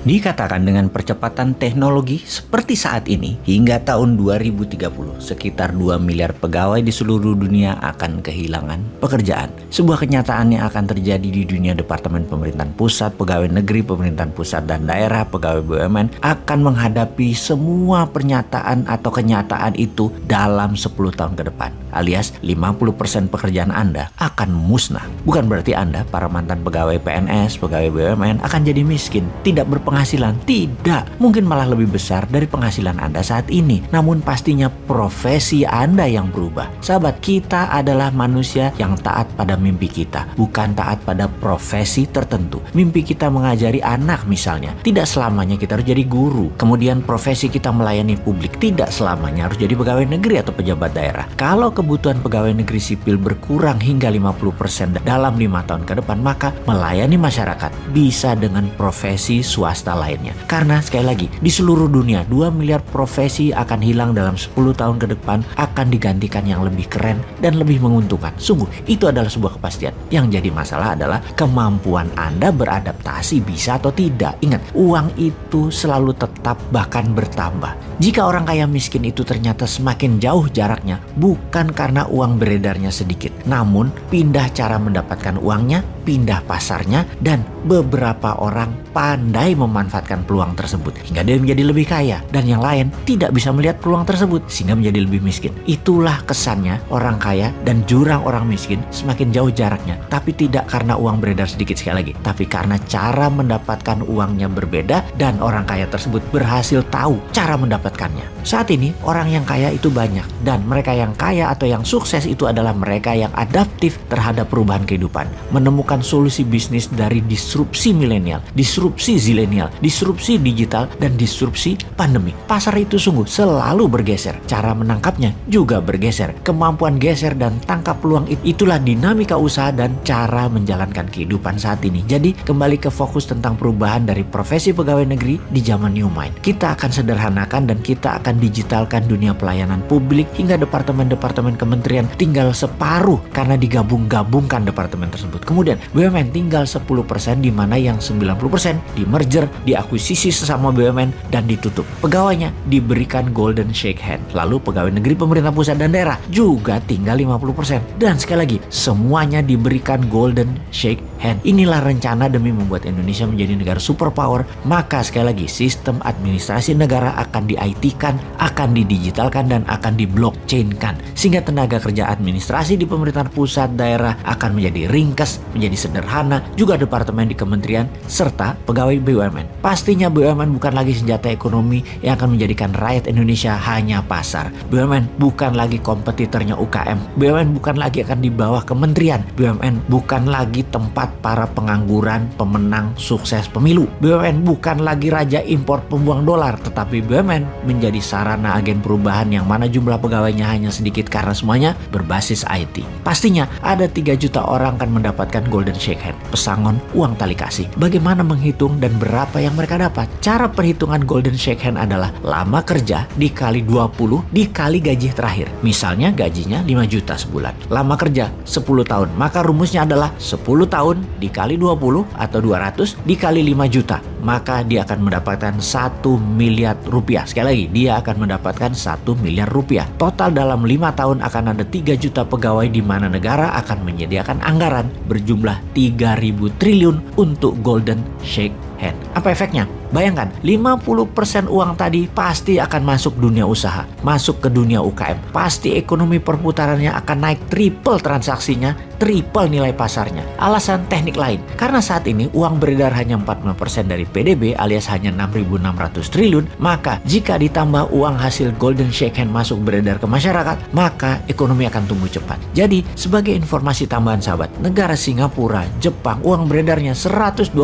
Dikatakan dengan percepatan teknologi seperti saat ini, hingga tahun 2030, sekitar 2 miliar pegawai di seluruh dunia akan kehilangan pekerjaan. Sebuah kenyataan yang akan terjadi di dunia Departemen Pemerintahan Pusat, Pegawai Negeri Pemerintahan Pusat dan Daerah, Pegawai BUMN akan menghadapi semua pernyataan atau kenyataan itu dalam 10 tahun ke depan. Alias 50% pekerjaan Anda akan musnah. Bukan berarti Anda, para mantan pegawai PNS, pegawai BUMN akan jadi miskin, tidak berpenghasilan. Tidak, mungkin malah lebih besar dari penghasilan Anda saat ini. Namun pastinya profesi Anda yang berubah. Sahabat, kita adalah manusia yang taat pada mimpi kita, bukan taat pada profesi tertentu. Mimpi kita mengajari anak misalnya, tidak selamanya kita harus jadi guru. Kemudian profesi kita melayani publik, tidak selamanya harus jadi pegawai negeri atau pejabat daerah. Kalau kebutuhan pegawai negeri sipil berkurang hingga 50% dalam 5 tahun ke depan, maka melayani masyarakat bisa dengan profesi swasta lainnya. Karena sekali lagi, di seluruh dunia 2 miliar profesi akan hilang dalam 10 tahun ke depan, akan digantikan yang lebih keren dan lebih menguntungkan. Sungguh, itu adalah sebuah kepastian. Yang jadi masalah adalah kemampuan Anda beradaptasi bisa atau tidak. Ingat, uang itu selalu tetap bahkan bertambah. Jika orang kaya miskin itu ternyata semakin jauh jaraknya, bukan karena uang beredarnya sedikit, namun pindah cara mendapatkan uangnya, pindah pasarnya, dan beberapa orang pandai memanfaatkan peluang tersebut hingga dia menjadi lebih kaya, dan yang lain tidak bisa melihat peluang tersebut sehingga menjadi lebih miskin. Itulah kesannya orang kaya dan jurang orang miskin semakin jauh jaraknya, tapi tidak karena uang beredar sedikit sekali lagi, tapi karena cara mendapatkan uangnya berbeda dan orang kaya tersebut berhasil tahu cara mendapatkannya. Saat ini orang yang kaya itu banyak, dan mereka yang kaya atau yang sukses itu adalah mereka yang adaptif terhadap perubahan kehidupan, menemukan solusi bisnis dari disrupsi milenial, disrupsi zilenial, disrupsi digital, dan disrupsi pandemi. Pasar itu sungguh selalu bergeser, cara menangkapnya juga bergeser. Kemampuan geser dan tangkap peluang itulah dinamika usaha dan cara menjalankan kehidupan saat ini. Jadi kembali ke fokus tentang perubahan dari profesi pegawai negeri di zaman New Mind. Kita akan sederhanakan dan kita akan digitalkan dunia pelayanan publik hingga departemen-departemen kementerian tinggal separuh karena digabung-gabungkan departemen tersebut. Kemudian BUMN tinggal 10%, di mana yang 90% di merger, diakuisisi sesama BUMN dan ditutup. Pegawainya diberikan golden shake hand. Lalu pegawai negeri pemerintah pusat dan daerah juga tinggal 50%. Dan sekali lagi, semuanya diberikan golden shake hand. Inilah rencana demi membuat Indonesia menjadi negara superpower. Maka sekali lagi, sistem administrasi negara akan di-IT-kan, akan didigitalkan, dan akan di-blockchain-kan. Sehingga tenaga kerja administrasi di pemerintahan pusat daerah akan menjadi ringkas, menjadi sederhana, juga departemen di kementerian, serta pegawai BUMN. Pastinya BUMN bukan lagi senjata ekonomi yang akan menjadikan rakyat Indonesia hanya pasar. BUMN bukan lagi kompetitornya UKM. BUMN bukan lagi akan di bawah kementerian. BUMN bukan lagi tempat para pengangguran, pemenang sukses pemilu. BUMN bukan lagi raja impor pembuang dolar, tetapi BUMN menjadi sarana agen perubahan yang mana jumlah pegawainya hanya sedikit karena semuanya berbasis IT. Pastinya ada 3 juta orang akan mendapatkan golden shake hand, pesangon, uang tali kasih. Bagaimana menghitung dan berapa yang mereka dapat? Cara perhitungan golden shake hand adalah lama kerja dikali 20 dikali gaji terakhir. Misalnya gajinya 5 juta sebulan. Lama kerja 10 tahun. Maka rumusnya adalah 10 tahun dikali 20 atau 200 dikali 5 juta. Maka dia akan mendapatkan 1 miliar rupiah. Sekali lagi, dia akan mendapatkan 1 miliar rupiah. Total dalam 5 tahun akan ada 3 juta pegawai, di mana negara akan menyediakan anggaran berjumlah 3.000 triliun untuk golden shake hand. Apa efeknya? Bayangkan, 50% uang tadi pasti akan masuk dunia usaha, masuk ke dunia UKM. Pasti ekonomi perputarannya akan naik triple transaksinya, triple nilai pasarnya. Alasan teknik lain, karena saat ini uang beredar hanya 45% dari PDB alias hanya 6.600 triliun, maka jika ditambah uang hasil golden shake hand masuk beredar ke masyarakat, maka ekonomi akan tumbuh cepat. Jadi, sebagai informasi tambahan sahabat, negara Singapura, Jepang, uang beredarnya 120%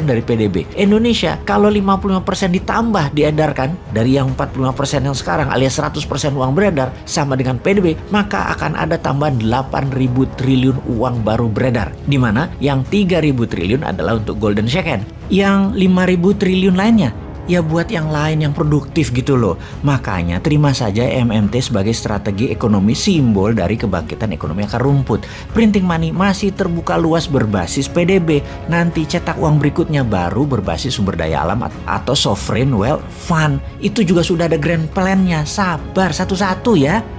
dari PDB. Indonesia, kalau 55% ditambah diedarkan dari yang 45% yang sekarang alias 100% uang beredar sama dengan PDB, maka akan ada tambahan 8.000 triliun uang baru beredar, di mana yang 3.000 triliun adalah untuk golden shake hand. Yang 5.000 triliun lainnya ya buat yang lain yang produktif gitu loh. Makanya terima saja MMT sebagai strategi ekonomi simbol dari kebangkitan ekonomi akar rumput. Printing money masih terbuka luas berbasis PDB. Nanti cetak uang berikutnya baru berbasis sumber daya alam atau sovereign wealth fund. Itu juga sudah ada grand plan-nya. Sabar satu-satu ya.